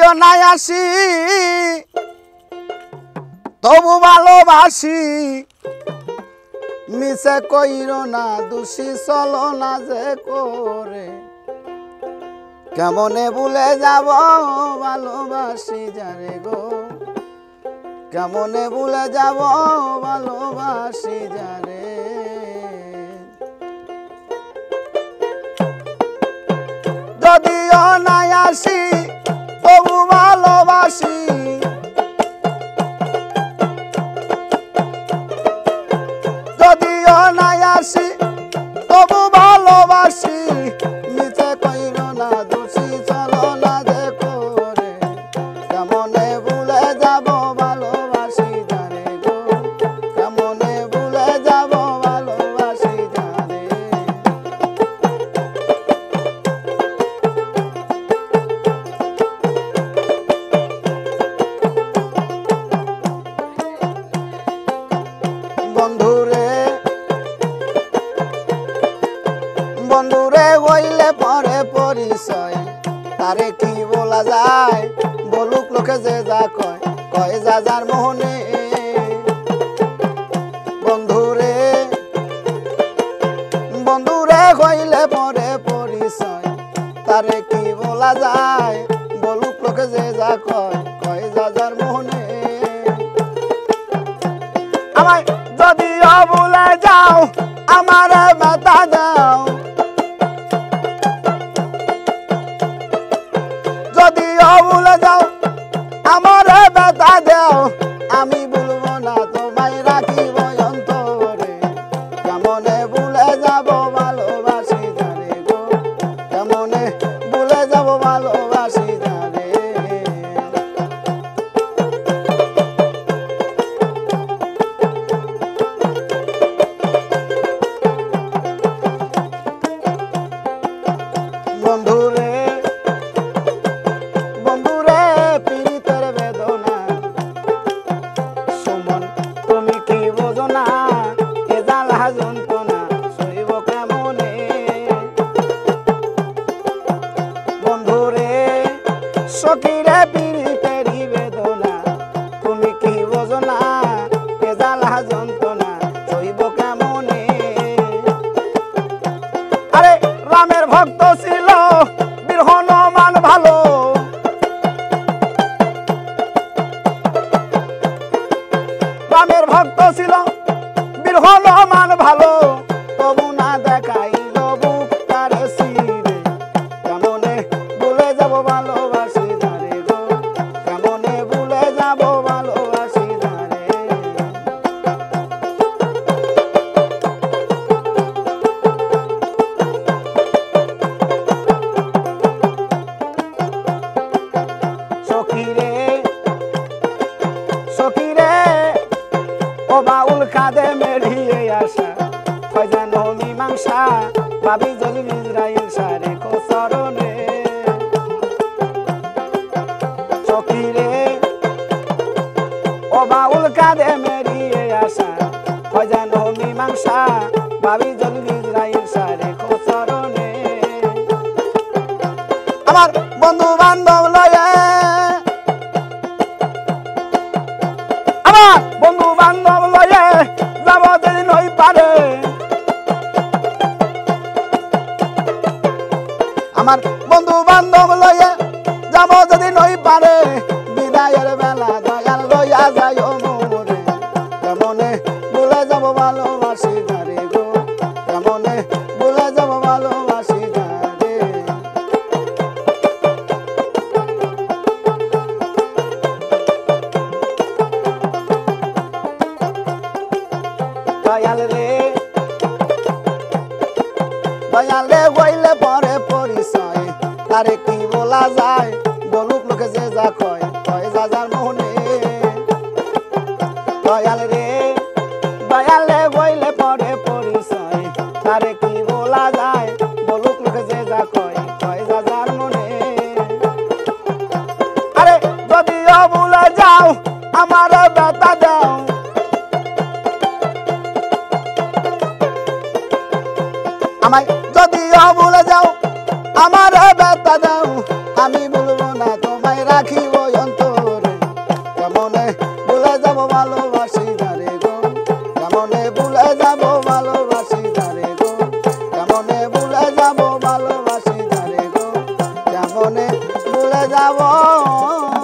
যদিও নাই আসি তবু ভালোবাসি মিছে কইরো না দোষী চলো না যে করে কেমনে ভুলে যাব ভালোবাসি যারে গো কেমনে ভুলে যাব ভালোবাসি যারে যদিও নাই আসি তবু ভালোবাসি যদিও নাই আসি তবু ভালোবাসি মিছে কইরো না দোষী চলো না যে করে কেমনে ভুলে যাব ভালোবাসি যারে গো কেমনে ভুলে যাব ভালোবাসি যারে বন্ধুরে হইলে পরে পরিচয় তারে কি বলা যায় বলুক লোকে যে যা কয় কয় যা যার মোহনে বন্ধুরে হইলে পরে পরিচয় তারে কি বলা যায় বলুক লোকে যে যা কয় কয় যা যার মোহনে আমায় যদিও ভুলে যাও আমার ব্যথা দাও যদিও ভুলে যাও আমার ব্যথা দাও আমি ভুলবো না তোমায় রাখিব অন্তরে কেমনে ভুলে যাব ভালোবাসি যারে গো কেমনে ভুলে যাব ভালোবাসি যারে বন্ধুরে পীড়িতের বেদনা সুমন তুমি কি বোঝো না এ জ্বালা যন্ত্রণা সইব কেমনে বন্ধুরে সখীরে পীড়িতেরই বেদনা তুমি কি বোঝো না এ জ্বালা যন্ত্রণা সইব কেমনে আরে রামের ভক্ত ছিল বীর হনুমান ভালো রামের ভক্ত ছিল বীর হনুমান ভালো তবু না দেখাইল বুক তারে সিরে কেমনে ভুলে যাব ভালোবাসি যারে গো কেমনে ভুলে যাব ভালোবাসি যারে সখীরে ও বাউল কাঁদে মেরিয়ে আসা হয় যেন মীমাংসা ভাবি যদি ইসরায়েল সারে কোসরণে সখীরে ও বাউল কাঁদে মেরিয়ে আসা হয় যেন মীমাংসা ভাবি যদি ইসরায়েল সারে কোসরণে আমার বন্ধু বান্ধব লয়ে বন্ধু বান্ধব লয়ে যাব যেদিন হই পারে আমার বন্ধু বান্ধব লয়ে যাব যেদিন হই পারে বিদায়ের বেলা দয়াল লইয়া যায় মোরে কেমনে ভুলে যাব ভালোবাসি যারে গো কেমনে ভুলে যাব ভালোবাসি যারে দয়াল রে হইলে পরে পরিচয় তারে কি বলা যায় বলুক লোকে যে যা কয় কয় যা যার মোহনে দয়াল রে হইলে পরে পরিচয় তারে কি বলা যায় বলুক লোকে যে যা কয় কয় যা যার মনে আরে যদিও ভুলে যাও আমার ব্যথা দাও আমায় যদিও ভুলে যাও আমার ব্যথা দাও আমি ভুলবো না তোমায় রাখি জীবন